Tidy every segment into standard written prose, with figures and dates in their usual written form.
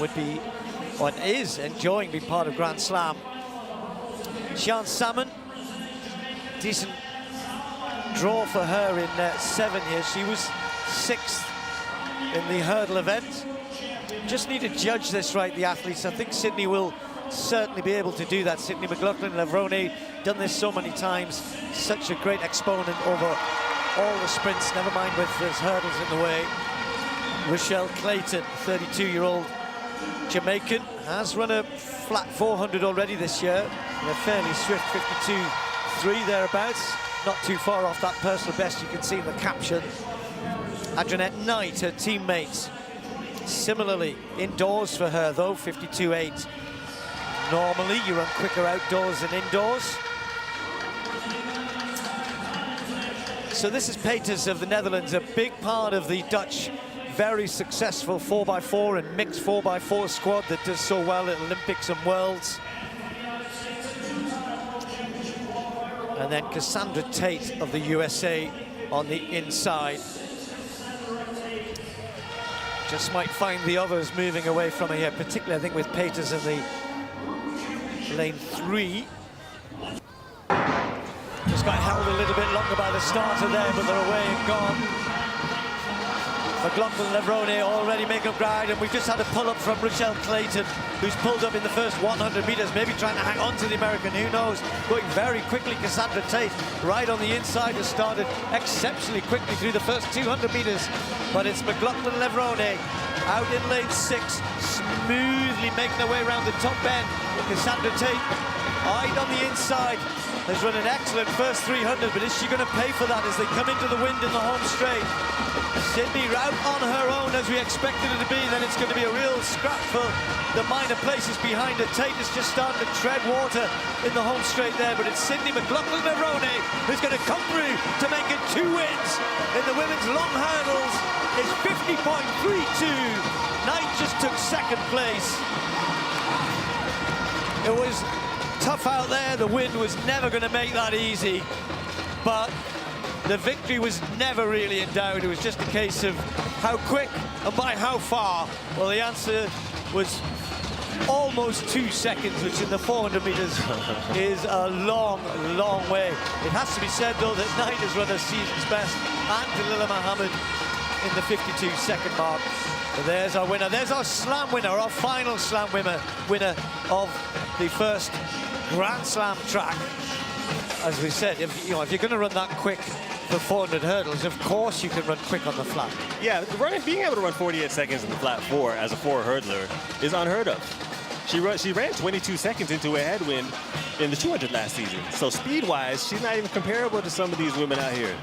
would be, or is enjoying being part of Grand Slam. Sian Salmon, decent draw for her in 7 years. She was 6th in the hurdle event. Just need to judge this right, the athletes. I think Sydney will certainly be able to do that. Sydney McLaughlin-Levrone, done this so many times, such a great exponent over all the sprints, never mind with his hurdles in the way. Relle Clayton, 32-year-old Jamaican, has run a flat 400 already this year, in a fairly swift 52.3 thereabouts, not too far off that personal best you can see in the caption. Adanet Knight, her teammate, similarly indoors for her though, 52.8. Normally you run quicker outdoors than indoors. So this is Peters of the Netherlands, a big part of the Dutch very successful 4x4 and mixed 4x4 squad that does so well at Olympics and Worlds. And then Cassandra Tate of the USA on the inside. Just might find the others moving away from her here, particularly I think with Peters in the lane 3. Just got held a little bit longer by the starter there, but they're away and gone. McLaughlin-Levrone already making up ground, and we've just had a pull-up from Relle Clayton, who's pulled up in the first 100 meters, maybe trying to hang on to the American, who knows. Going very quickly, Cassandra Tate, right on the inside, has started exceptionally quickly through the first 200 meters. But it's McLaughlin-Levrone out in lane 6, smoothly making her way around the top bend. Cassandra Tate, eyed on the inside, has run an excellent first 300, but is she going to pay for that as they come into the wind in the home straight? Sydney out on her own as we expected it to be, then it's going to be a real scrap for the minor places behind her. Tate is just starting to tread water in the home straight there, but it's Sydney McLaughlin-Levrone who's going to come through to make it 2 wins in the women's long hurdles. It's 50.32. Knight just took 2nd place. It was tough out there. The wind was never going to make that easy, but the victory was never really in doubt. It was just a case of how quick and by how far. Well, the answer was almost 2 seconds, which in the 400 meters is a long, long way. It has to be said, though, that Knight has run her season's best, and Dalilah Muhammad in the 52-second mark. So there's our winner. There's our slam winner, our final slam winner of the first Grand Slam track. As we said, if you're going to run that quick for 400 hurdles, of course you can run quick on the flat. Yeah, being able to run 48 seconds in the flat 4 as a 4 hurdler is unheard of. She ran 22 seconds into a headwind in the 200 last season. So speed-wise, she's not even comparable to some of these women out here.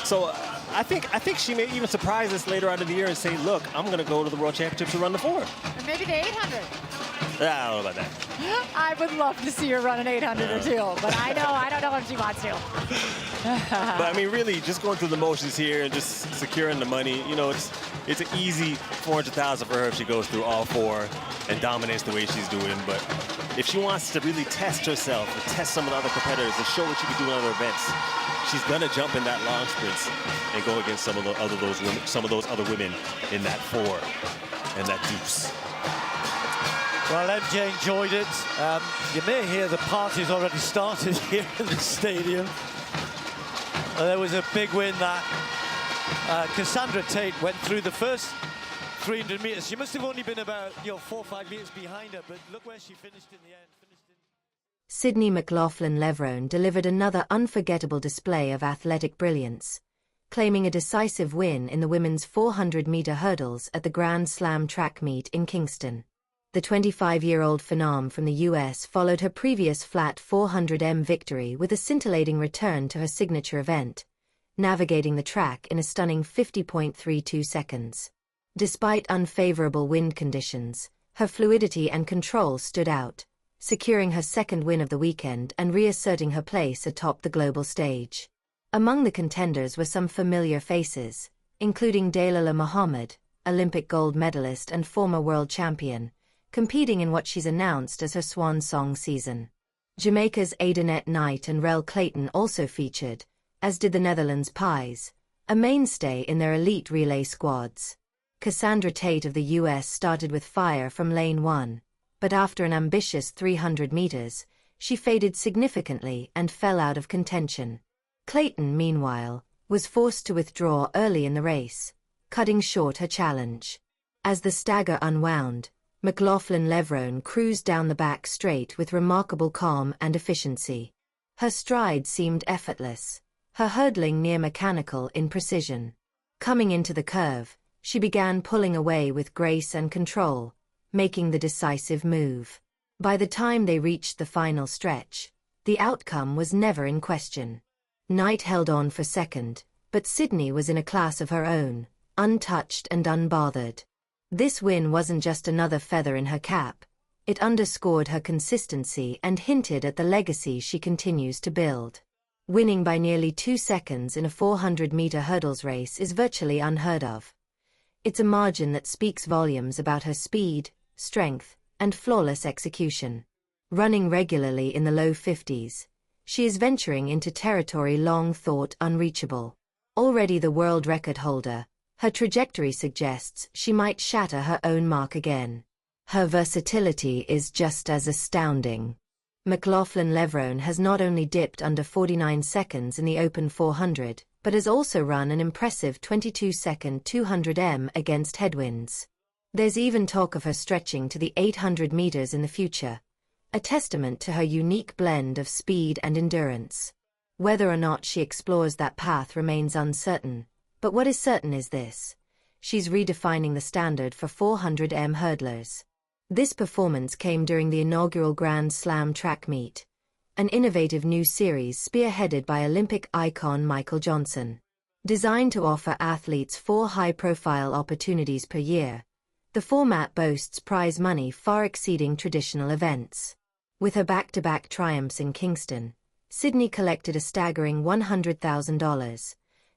So I think she may even surprise us later on in the year and say, look, I'm going to go to the World Championships to run the 4. Or maybe the 800. I don't know about that. I would love to see her run an 800 or 2, but I don't know if she wants to. But I mean, really, just going through the motions here and just securing the money, you know, it's an easy 400,000 for her if she goes through all 4 and dominates the way she's doing. But if she wants to really test herself and test some of the other competitors and show what she can do in other events, she's gonna jump in that long sprints and go against some of those other women in that 4 and that deuce. Well, MJ enjoyed it. You may hear the party's already started here in the stadium. There was a big win that Cassandra Tate went through the first 300 meters. She must have only been about 4 or 5 meters behind her, but look where she finished in the end. Sydney McLaughlin-Levrone delivered another unforgettable display of athletic brilliance, claiming a decisive win in the women's 400-meter hurdles at the Grand Slam track meet in Kingston. The 25-year-old phenom from the US followed her previous flat 400m victory with a scintillating return to her signature event, navigating the track in a stunning 50.32 seconds. Despite unfavorable wind conditions, her fluidity and control stood out, securing her 2nd win of the weekend and reasserting her place atop the global stage. Among the contenders were some familiar faces, including Dalilah Muhammad, Olympic gold medalist and former world champion, competing in what she's announced as her swan song season. Jamaica's Adanet Knight and Relle Clayton also featured, as did the Netherlands Piës, a mainstay in their elite relay squads. Cassandra Tate of the US started with fire from lane 1, but after an ambitious 300 meters, she faded significantly and fell out of contention. Clayton, meanwhile, was forced to withdraw early in the race, cutting short her challenge. As the stagger unwound, McLaughlin-Levrone cruised down the back straight with remarkable calm and efficiency. Her stride seemed effortless, her hurdling near mechanical in precision. Coming into the curve, she began pulling away with grace and control, making the decisive move. By the time they reached the final stretch, the outcome was never in question. Knight held on for second, but Sydney was in a class of her own, untouched and unbothered. This win wasn't just another feather in her cap, it underscored her consistency and hinted at the legacy she continues to build. Winning by nearly 2 seconds in a 400-meter hurdles race is virtually unheard of. It's a margin that speaks volumes about her speed, strength, and flawless execution. Running regularly in the low 50s, she is venturing into territory long thought unreachable. Already the world record holder, her trajectory suggests she might shatter her own mark again. Her versatility is just as astounding. McLaughlin-Levrone has not only dipped under 49 seconds in the Open 400, but has also run an impressive 22-second 200m against headwinds. There's even talk of her stretching to the 800 meters in the future, a testament to her unique blend of speed and endurance. Whether or not she explores that path remains uncertain, but what is certain is this: she's redefining the standard for 400m hurdlers. This performance came during the inaugural Grand Slam track meet, an innovative new series spearheaded by Olympic icon Michael Johnson. Designed to offer athletes 4 high-profile opportunities per year, the format boasts prize money far exceeding traditional events. With her back-to-back triumphs in Kingston, Sydney collected a staggering $100,000,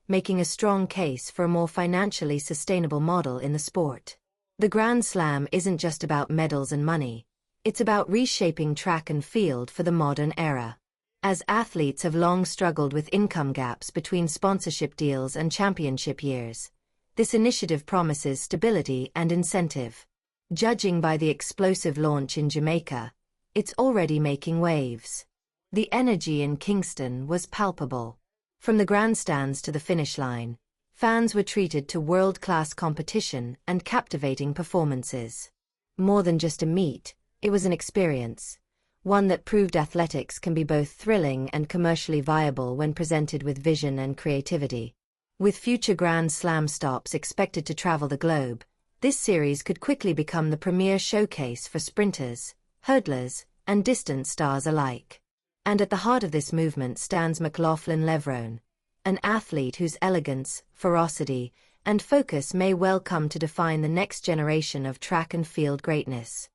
making a strong case for a more financially sustainable model in the sport. The Grand Slam isn't just about medals and money, it's about reshaping track and field for the modern era. As athletes have long struggled with income gaps between sponsorship deals and championship years, this initiative promises stability and incentive. Judging by the explosive launch in Jamaica, it's already making waves. The energy in Kingston was palpable. From the grandstands to the finish line, fans were treated to world-class competition and captivating performances. More than just a meet, it was an experience, one that proved athletics can be both thrilling and commercially viable when presented with vision and creativity. With future Grand Slam stops expected to travel the globe, this series could quickly become the premier showcase for sprinters, hurdlers, and distance stars alike. And at the heart of this movement stands McLaughlin-Levrone, an athlete whose elegance, ferocity, and focus may well come to define the next generation of track and field greatness.